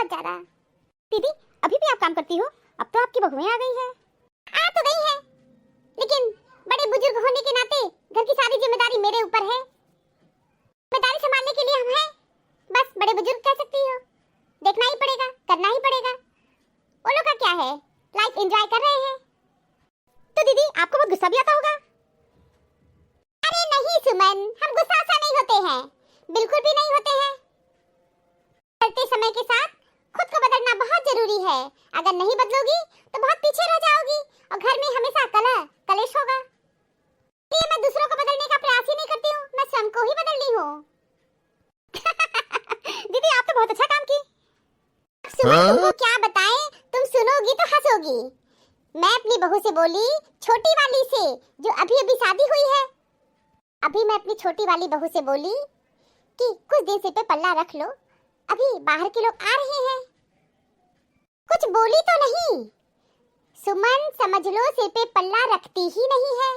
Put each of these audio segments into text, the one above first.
बहुत ज्यादा। दीदी अभी भी आप काम करती हो? अब तो आपकी बहुएं आ गई है। आ तो गई है, लेकिन बड़े बुजुर्ग होने के नाते घर की सारी जिम्मेदारी मेरे ऊपर है। जिम्मेदारी संभालने के लिए हम हैं, बस बड़े बुजुर्ग कह सकती हो। देखना ही पड़ेगा, करना ही पड़ेगा। वो लोग का क्या है, लाइफ एंजॉय कर रहे हैं। तो दीदी आपको बहुत गुस्सा भी आता होगा। अरे नहीं सुमन, हम गुस्सा सा नहीं होते हैं, बिल्कुल भी नहीं होते हैं। बढ़ते समय के साथ खुद को बदलना बहुत जरूरी है। अगर नहीं बदलोगी तो बहुत पीछे रह जाओगी और घर में हमेशा कलेश होगा। इसलिए मैं दूसरों को बदलने का प्रयास ही नहीं करती हूँ, मैं स्वयं को ही बदलनी हूँ। दीदी आप तो बहुत अच्छा काम की। तुमको क्या बताएं, तुम सुनोगी तो हंसोगी। मैं अपनी बहू से बोली, छोटी वाली से जो अभी अभी शादी हुई है, अभी मैं अपनी छोटी वाली बहू से बोली कि कुछ दिन सिर पे पल्ला रख लो, अभी बाहर के लोग आ रहे हैं। कुछ बोली तो नहीं, सुमन समझ लो सिर पे पल्ला रखती ही नहीं है।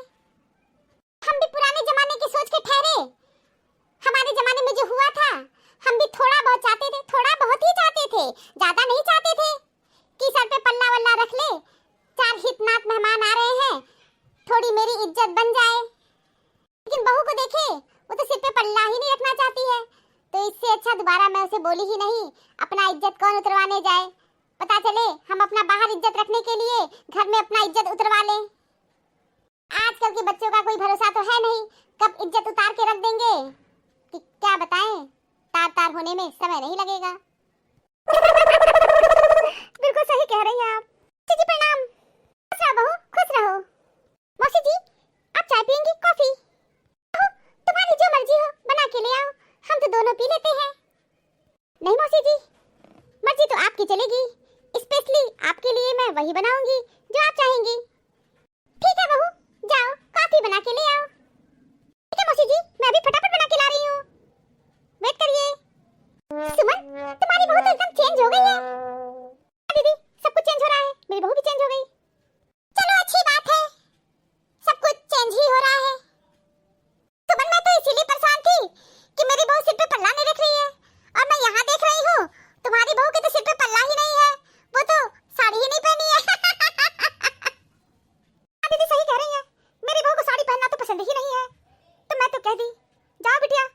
हम भी पुराने जमाने की सोच के ठहरे। हमारे जमाने में जो हुआ था, हम भी थोड़ा बहुत चाहते थे, थोड़ा बहुत ही चाहते थे, ज्यादा नहीं चाहते थे कि सर पे पल्ला वल्ला रख ले, 4 हितनात मेहमान आ रहे हैं, थोड़ी मेरी इज्जत बन जाए। लेकिन बहू को देखे, वो तो सिर पे पल्ला ही नहीं रखना चाहती है। तो इससे अच्छा दोबारा मैं उसे बोली ही नहीं, अपना इज्जत कौन उतरवाने जाए। पता चले हम अपना बाहर इज्जत रखने के लिए घर में अपना इज्जत उतरवा लें। आजकल के बच्चों का कोई भरोसा तो है नहीं, कब इज्जत उतार के रख देंगे कि क्या बताएं, तार तार होने में समय नहीं लगेगा। बिल्कुल सही कह रही हैं आप। जी प्रणाम। खुश रहो बहू, खुश रहो। मौसी जी आप चाय पियेंगी, कॉफी? तुम्हारी जो मर्जी हो बना के ले आओ, हम तो दोनों पी लेते हैं। नहीं मौसी जी, मर्जी तो आपकी चलेगी, स्पेशली आपके लिए मैं वही बनाऊंगी जो आप चाहेंगी। ठीक है बहू, जाओ कॉफी बना के ले आओ। ठीक है मौसी जी, मैं अभी फटाफट बना के ला रही हूँ, वेट करिए। सुमन तुम्हारी बहू तो एकदम चेंज हो गई है। दीदी सब कुछ चेंज हो रहा है, मेरी बहू भी चेंज हो गई। चलो अच्छी बात है, सब कुछ चेंज ही हो रहा है। सुमन मैं तो इसीलिए परेशान थी कि मेरी बहू सिर पे पल्ला नहीं रख रही है, और मैं यहाँ देख रही हूँ तुम्हारी बहू के तो सिर पे पल्ला ही नहीं है, वो तो साड़ी ही नहीं पहनी है। दीदी सही कह रही हैं, मेरी बहू को साड़ी पहनना तो पसंद ही नहीं है। तो मैं तो कह दी, जाओ बिटिया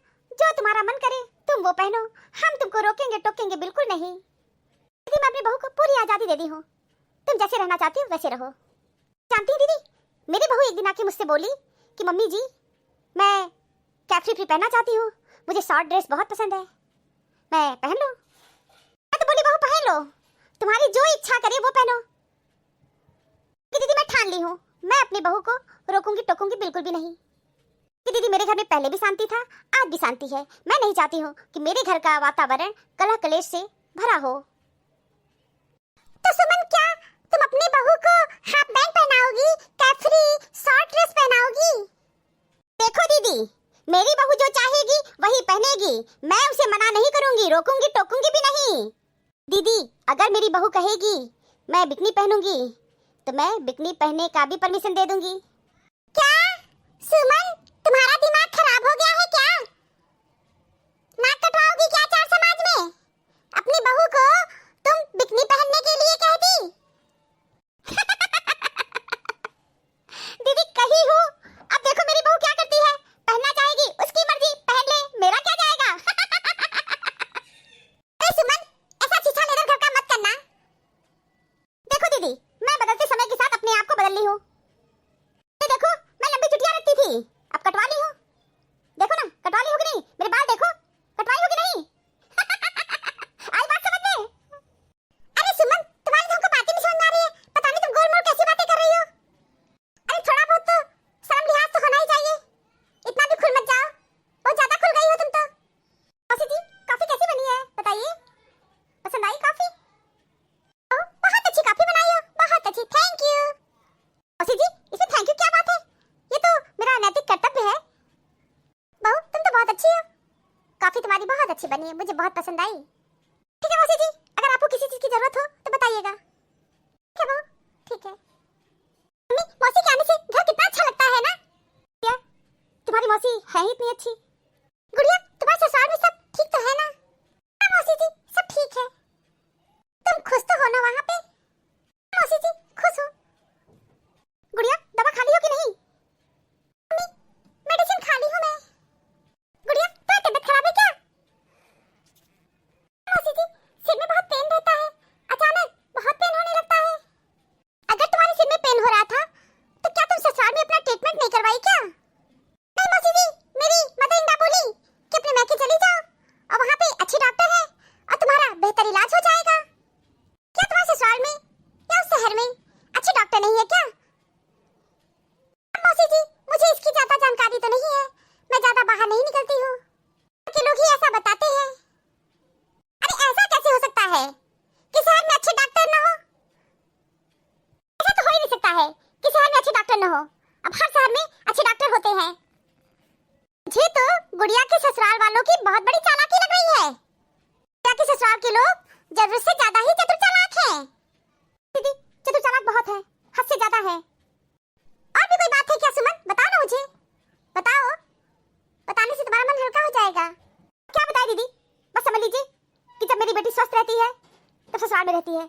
जो तुम्हारा मन करे तुम वो पहनो, हम तुमको रोकेंगे टोकेंगे बिल्कुल नहीं। दीदी मैं अपनी बहू को पूरी आजादी दे दी हूँ, तुम जैसे रहना चाहती हो वैसे रहो। जानती हैं दीदी, मेरी बहू एक दिन आके मुझसे बोली कि मम्मी जी मैं कैफ्री फ्री पहनना चाहती हूँ, मुझे शॉर्ट ड्रेस बहुत पसंद है, मैं पहन लूं? मैं तो बोली बहू पहन लो, तुम्हारी जो इच्छा करे वो पहनो। कि दीदी मैं ठान ली हूँ, मैं अपनी बहू को रोकूंगी टोकूंगी बिल्कुल भी नहीं। कि दीदी मेरे घर में पहले भी शांति था, आज भी शांति है, मैं नहीं चाहती हूँ कि मेरे घर का वातावरण कलह कलेश से भरा हो। तो सुमन क्या तुम अपनी बहू को हाफ बैंड पहनाओगी, कैफ्री शॉर्ट ड्रेस पहनाओगी? देखो दीदी, मेरी बहू जो चाहेगी वही पहनेगी, मैं उसे मना नहीं करूंगी, रोकूंगी टोकूंगी भी नहीं। दीदी अगर मेरी बहू कहेगी मैं बिकनी पहनूंगी तो मैं बिकनी पहनने का भी परमिशन दे दूंगी। क्या सुमन तुम्हारा दिमाग खराब हो गया है क्या? नाक कटवाओगी क्या चार समाज में? अपनी बहू को तुम बिकनी पहनने के लिए कह दी? दीदी कही हूँ, अब देखो मेरी बहू क्या करती है, पहनना चाहेगी उसकी मर्जी, पहन ले, मेरा क्या जाएगा। ए सुमन ऐसा छीछा लेकर घर का मत करना। देखो दीदी मैं बदलते समय के साथ अपने आप को बदल ली हूँ। देखो मैं लंबी चुटिया रखती थी, अब कटवा ली हूँ। देखो ना कटवा ली हो कि नहीं, मेरे बाल देखो कटवाई हो कि नहीं। आई बात समझ में? अरे सुमन तुम्हारी तो हमको बातें नहीं समझ में आ रही है, पता नहीं तुम गोल मोल कैसी बातें कर रही हो। अरे थोड़ा बहुत तो शर्म लिहाज तो होना ही चाहिए, इतना भी खुल मत जाओ, बहुत ज्यादा खुल गई हो तुम तो। मौसी जी कॉफी कैसी बनी है बताइए, पसंद आई कॉफी? बहुत अच्छी कॉफी बनाई हो, बहुत अच्छी, थैंक यू। मौसी जी इसमें थैंक यू क्या बात है, ये तो मेरा नैतिक कर्तव्य है। बहू तुम तो बहुत अच्छी हो, कॉफी तुम्हारी बहुत अच्छी बनी है, मुझे बहुत पसंद आई। ठीक है मौसी जी, अगर आपको किसी चीज की जरूरत हो तो बताइएगा। ठीक है बहू, ठीक है। मम्मी मौसी के आने से घर कितना अच्छा लगता है ना। क्या तुम्हारी मौसी है ही इतनी अच्छी। गुड़िया तुम्हारे ससुराल में सब ठीक तो है ना? हाँ मौसी जी सब ठीक है। गुड़िया के ससुराल वालों की बहुत बड़ी चालाकी लग रही है। गुड़िया के ससुराल के लोग जरूरत से ज्यादा ही चतुर चालाक हैं। दीदी चतुर चालाक बहुत है, हद से ज्यादा है। और भी कोई बात है क्या सुमन? बताओ ना मुझे, बताओ। बताने से तुम्हारा मन हल्का हो जाएगा। क्या बताए दीदी? बस समझ लीजिए कि जब मेरी बेटी स्वस्थ रहती है तब ससुराल में रहती है।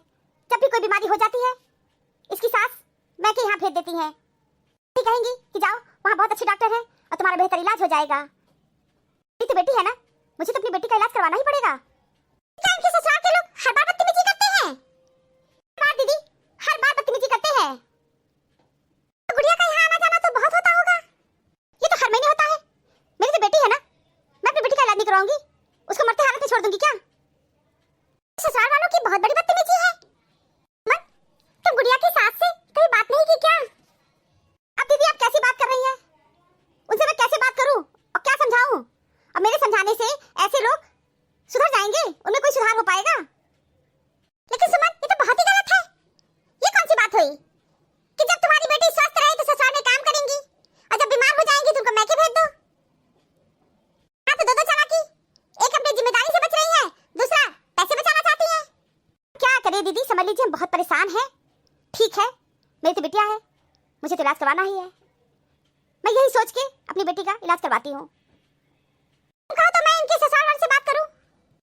जब भी कोई बीमारी हो जाती है इसकी सास मैं के यहाँ भेज देती है। कहेंगी कि जाओ वहाँ बहुत अच्छे डॉक्टर हैं और तुम्हारा बेहतर इलाज हो जाएगा। मेरी तो बेटी है ना, मुझे तो अपनी बेटी का इलाज करवाना ही पड़ेगा। क्या इनके ससुराल के लोग हर बार बदतमीजी करते हैं? हर बार दीदी, हर बार बदतमीजी करते हैं। तो गुड़िया का यहाँ आना जाना तो बहुत होता होगा। ये तो हर महीने होता है। मेरी तो बेटी है ना, मैं अपनी बेटी का इलाज नहीं करवाऊंगी, उसको मरते हालत में छोड़ दूंगी क्या? ससुराल वालों की बहुत बड़ी बदतमीजी है। मन, तुम गुड़िया की सास से कभी बात नहीं की क्या? अब दीदी आप कैसी बात कर रही हैं? उनसे मैं कैसे बात करूं और क्या समझाऊं? अब मेरे समझाने से ऐसे लोग सुधर जाएंगे, उनमें कोई सुधार हो पाएगा? लेकिन सुमन ये तो बहुत ही गलत है। ये कौन सी बात हुई कि जब तुम्हारी बेटी स्वस्थ रहे तो ससुराल में काम करेंगी और जब बीमार हो जाएंगी तो उनको मैके भेज दो। हाँ तो दो चालाकी, एक अपनी जिम्मेदारी से बच रही है, दूसरा पैसे बचाना चाहती है। क्या करे दीदी, समझ लीजिए हम बहुत परेशान हैं। ठीक है मेरी तो बिटिया है, मुझे तो इलाज करवाना ही है। मैं यही सोच के अपनी बेटी का इलाज करवाती हूँ। कहो तो मैं इनके ससुराल वालों से बात करूँ?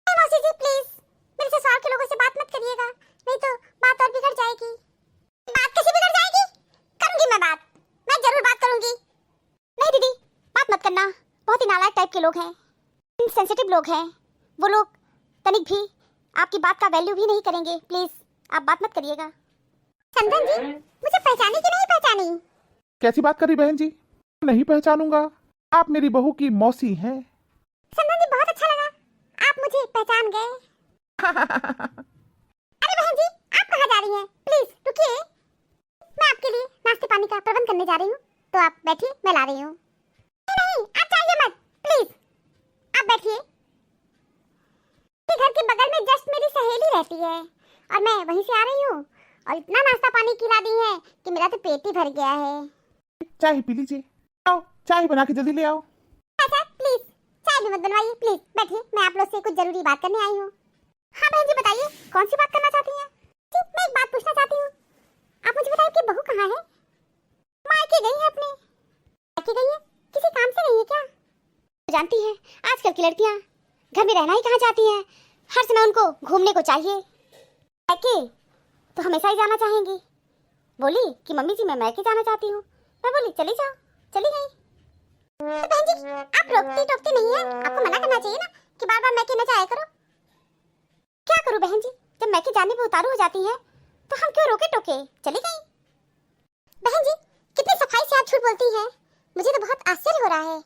नहीं मौसी जी प्लीज, मेरे ससुराल के लोगों से बात मत करिएगा, नहीं तो बात और बिगड़ जाएगी। बात कैसे बिगड़ जाएगी? करूंगी मैं बात, मैं जरूर बात करूंगी। नहीं दीदी बात मत करना, बहुत ही नालायक टाइप के लोग हैं, इनसेंसिटिव लोग हैं। वो लोग तनिक भी आपकी बात का वैल्यू भी नहीं करेंगे। प्लीज आप बात मत करिएगा। संदन जी मुझे पहचानी कि नहीं पहचानी? कैसी बात करी बहन जी? नहीं पहचानूंगा, आप मेरी बहू की मौसी हैं। संदन जी बहुत अच्छा लगा, आप मुझे पहचान गए। अरे बहन जी आप कहाँ जा रही हैं? प्लीज रुकिए, मैं आपके लिए नाश्ते पानी का प्रबंध करने जा रही हूँ, तो आप बैठिए, मैं ला रही हूँ। नहीं आप जाइए मत, प्लीज आप बैठिए। घर के बगल में जस्ट मेरी सहेली रहती है और मैं वहीं से आ रही हूँ और इतना नाश्ता पानी खिला दी है कि मेरा तो पेट ही भर गया है। चाय पी लीजिए, आओ चाय बना के जल्दी ले आओ। अच्छा प्लीज चाय भी मत बनवाइए, प्लीज बैठिए, मैं आप लोग से कुछ जरूरी बात करने आई हूँ। हाँ बहन जी बताइए कौन सी बात करना चाहती हैं? जी मैं एक बात पूछना चाहती हूँ, आप मुझे बताइए कि बहू कहाँ है? मायके गई है अपने। मायके गई है? किसी काम से गई है क्या? जानती हैं आजकल की लड़कियाँ घर में रहना ही कहाँ चाहती हैं, हर समय उनको घूमने को चाहिए। मायके तो हमेशा ही जाना चाहेंगी। बोली कि मम्मी जी मैं मायके जाना चाहती हूँ। मैं बोली चली जाओ, चली गई। तो बहन जी आप रोकती टोकती नहीं है, आपको मना करना चाहिए ना कि बार बार मैके न जाया करो। क्या करूं बहन जी, जब मैके जाने पे उतारू हो जाती है तो हम क्यों रोके टोके, चली गई। बहन जी कितनी सफाई से आप झूठ बोलती हैं, मुझे तो बहुत आश्चर्य हो रहा है।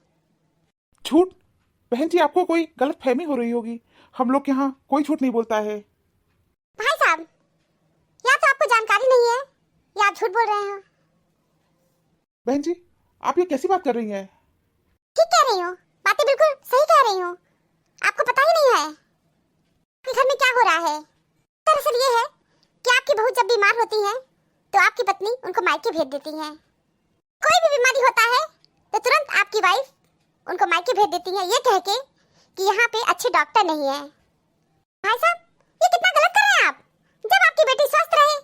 झूठ? बहन जी आपको कोई गलत फहमी हो रही होगी, हम लोग के यहाँ कोई झूठ नहीं बोलता है। भाई साहब या तो आपको जानकारी नहीं है या आप झूठ बोल रहे हो। बहन जी आप ये कैसी बात कर रही हैं? ठीक कह रही हूँ, बातें बिल्कुल सही कह रही हूँ। आपको पता ही नहीं है कि घर में क्या हो रहा है। दरअसल ये है कि आपकी बहू जब बीमार होती है तो आपकी पत्नी उनको मायके भेज देती है। कोई भी बीमारी होता है तो तुरंत आपकी वाइफ उनको मायके भेज देती है, ये कह के कि यहाँ पे अच्छे डॉक्टर नहीं है। भाई साहब ये कितना गलत कर रहे हैं आप। जब आपकी बेटी स्वस्थ रहे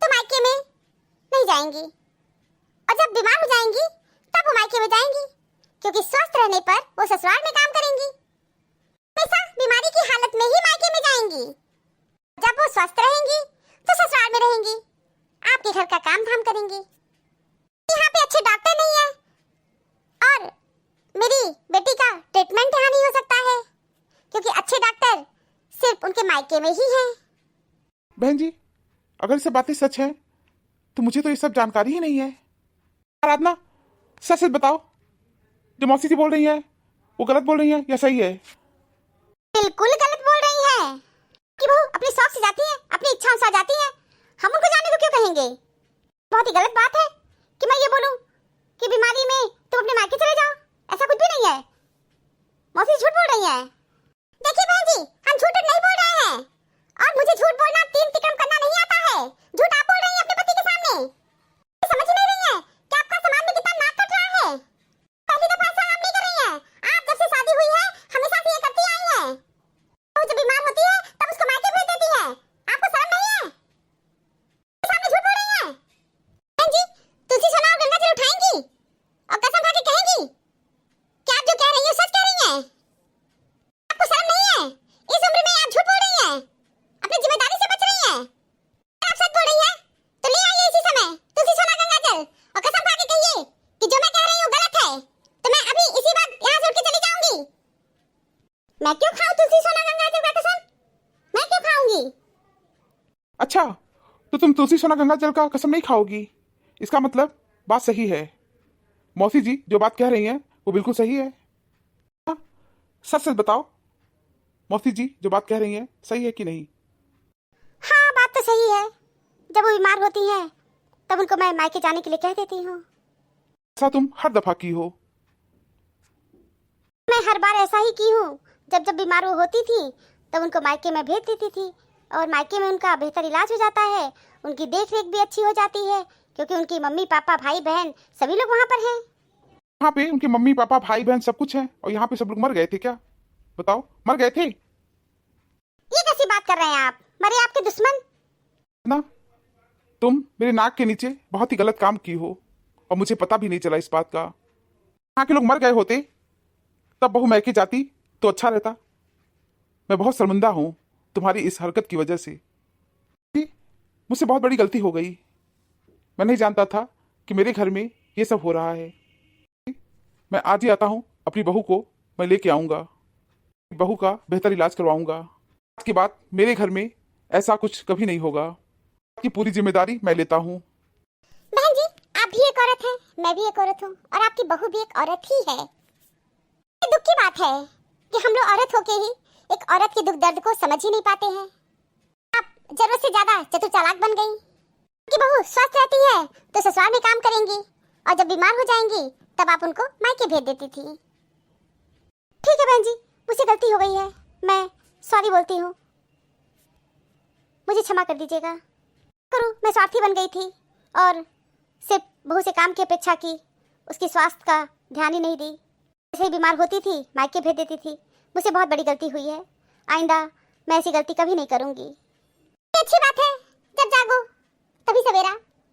तो मायके में नहीं जाएंगी और जब बीमार हो जाएंगी तब वो मायके में जाएंगी, क्योंकि स्वस्थ रहने पर वो ससुराल में काम करेंगी। हमेशा बीमारी की हालत में ही मायके में जाएंगी। जब वो स्वस्थ रहेंगी तो ससुराल में रहेंगी, आपके घर का काम धाम करेंगी। यहाँ पे अच्छे डॉक्टर नहीं है और मेरी बेटी का ट्रीटमेंट यहाँ नहीं हो सकता है क्योंकि अच्छे डॉक्टर सिर्फ उनके मायके में ही हैं। बहन जी अगर ये सब बातें सच हैं तो मुझे तो ये सब जानकारी ही नहीं है। आराधना सच सच बताओ, जो मौसी जी बोल रही है वो गलत बोल रही है या सही है? बिल्कुल गलत बोल रही है कि वो अपनी शौक से जाती है, अपनी इच्छा अनुसार जाती है, हम उनको जाने को क्यों कहेंगे। बहुत ही गलत बात है कि मैं ये बोलूं कि बीमारी में तुम अपने मायके चले जाओ, ऐसा कुछ भी नहीं है। मौसी झूठ बोल रही है। देखिए बहन जी हम झूठ नहीं बोल रहे हैं और मुझे झूठ बोलना तीन तिकड़म करना नहीं आता है। झूठ आप बोल रही हैं अपने पति के सामने, समझ नहीं रही है कि आपका समाज में कितना नाक कट रहा है। पहली दफा ऐसा आप नहीं कर रही हैं। आप जब से शादी मैं क्यों खाऊं तुलसी सोना गंगा जल का कसम? मैं क्यों खाऊंगी? अच्छा, तो तुम तुलसी सोना गंगा जल का कसम नहीं खाओगी? इसका मतलब बात सही है। मौसी जी जो बात कह रही हैं वो बिल्कुल सही है। हाँ, सच सच बताओ, मौसी जी जो बात कह रही हैं सही है कि नहीं? हाँ, बात तो सही है। जब वो बीमार होती हैं तब उनको मैं मायके जाने के लिए कह देती हूँ। ऐसा तुम हर दफा की हो। मैं हर बार ऐसा ही की हूँ। जब जब बीमार वो होती थी तब उनको मायके में भेज देती थी और मायके में उनका बेहतर इलाज हो जाता है। उनकी देख रेख भी अच्छी हो जाती है क्योंकि उनकी मम्मी पापा भाई बहन सभी लोग वहाँ पर हैं। वहाँ पे उनके मम्मी पापा भाई बहन सब कुछ है और यहाँ पे सब लोग मर गए थे क्या? बताओ, मर गए थे ये कैसी बात कर रहे हैं आप? मरे आपके दुश्मन? ना? तुम मेरे नाक के नीचे बहुत ही गलत काम की हो और मुझे पता भी नहीं चला इस बात का। यहाँ के लोग मर गए होते तब बहू मैके जाती तो अच्छा रहता। मैं बहुत शर्मिंदा हूँ तुम्हारी इस हरकत की वजह से। मुझसे बहुत बड़ी गलती हो गई। मैं नहीं जानता था कि मेरे घर में ये सब हो रहा है। मैं आज ही आता हूँ, अपनी बहू को मैं लेके आऊँगा, बहू का बेहतर इलाज करवाऊंगा। आज के बाद मेरे घर में ऐसा कुछ कभी नहीं होगा। आपकी पूरी जिम्मेदारी मैं लेता हूँ। बहन जी, आप भी एक औरत हैं, मैं भी एक औरत हूँ और आपकी बहू भी एक औरत ही है। ये दुख की बात है कि हम लोग औरत होके ही एक औरत के दुख दर्द को समझ ही नहीं पाते हैं। आप जरूरत से ज्यादा चतुर चालाक बन गई। आपकी बहू स्वस्थ रहती है तो ससुराल में काम करेंगी और जब बीमार हो जाएंगी तब आप उनको मायके भेज देती थी। ठीक है बहन जी, मुझसे गलती हो गई है, मैं सॉरी बोलती हूँ। मुझे क्षमा कर दीजिएगा। करूँ, मैं स्वार्थी बन गई थी और सिर्फ बहू से काम की अपेक्षा की, उसके स्वास्थ्य का ध्यान ही नहीं दी। जैसे ही बीमार होती थी मायके भेज देती थी। मुझसे बहुत बड़ी गलती हुई है। आइंदा मैं ऐसी गलती कभी नहीं करूँगी। ये अच्छी बात है, जब जागो तभी सवेरा।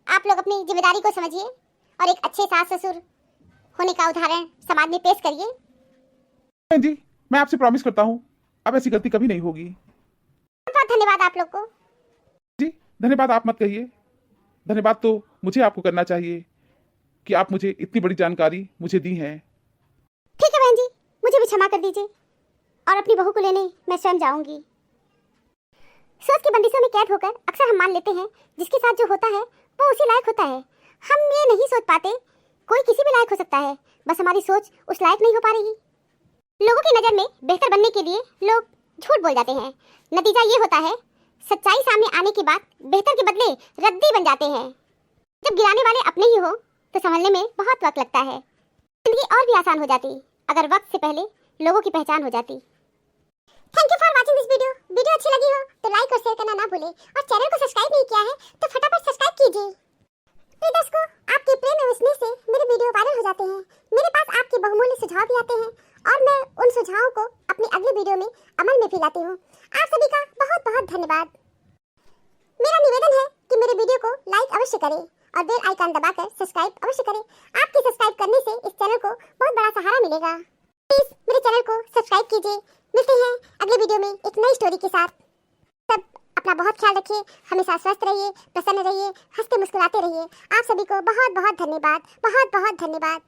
आप लोग अपनी जिम्मेदारी को समझिए और एक अच्छे सास ससुर होने का उदाहरण समाज में पेश करिए। बहन जी, मैं आपसे प्रॉमिस करता हूँ अब ऐसी गलती कभी नहीं होगी। बहुत बहुत धन्यवाद आप लोग को। जी, धन्यवाद आप मत कहिए। धन्यवाद तो मुझे आपको करना चाहिए कि आप मुझे इतनी बड़ी जानकारी मुझे दी है। ठीक है बहन जी, मुझे भी क्षमा कर दीजिए और अपनी बहू को लेने मैं स्वयं जाऊंगी। सोच की बंदिशों में कैद होकर अक्सर हम मान लेते हैं जिसके साथ जो होता है वो उसी लायक होता है। हम ये नहीं सोच पाते कोई किसी भी लायक हो सकता है, बस हमारी सोच उस लायक नहीं हो पा रही। लोगों की नज़र में बेहतर बनने के लिए लोग झूठ बोल जाते हैं। नतीजा ये होता है सच्चाई सामने आने के बाद बेहतर के बदले रद्दी बन जाते हैं। जब गिराने वाले अपने ही हो तो संभलने में बहुत वक्त लगता है। जिंदगी और भी आसान हो जाती अगर वक्त से पहले लोगों की पहचान हो जाती। Thank you for watching this video. Video अच्छी लगी हो तो लाइक और शेयर करना ना भूलें और चैनल को सब्सक्राइब नहीं किया है तो फटाफट सब्सक्राइब कीजिए। प्रिय दर्शकों, आपके प्रेम में विश्वास से मेरे वीडियो वायरल हो जाते हैं। मेरे पास आपके बहुमूल्य सुझाव भी आते हैं और मैं उन सुझावों को अपनी अगली वीडियो में अमल में भी लाती हूँ। आप सभी का बहुत बहुत धन्यवाद। मेरा निवेदन है कि मेरे वीडियो को लाइक अवश्य करें और बेल आइकन दबाकर सब्सक्राइब अवश्य करें। आपके सब्सक्राइब करने से इस चैनल को बहुत बड़ा सहारा मिलेगा। प्लीज मेरे चैनल को सब्सक्राइब कीजिए। मिलते हैं अगले वीडियो में एक नई स्टोरी के साथ। तब अपना बहुत ख्याल रखिए, हमेशा स्वस्थ रहिए, प्रसन्न रहिए, हंसते मुस्कुराते रहिए। आप सभी को बहुत बहुत धन्यवाद, बहुत बहुत धन्यवाद।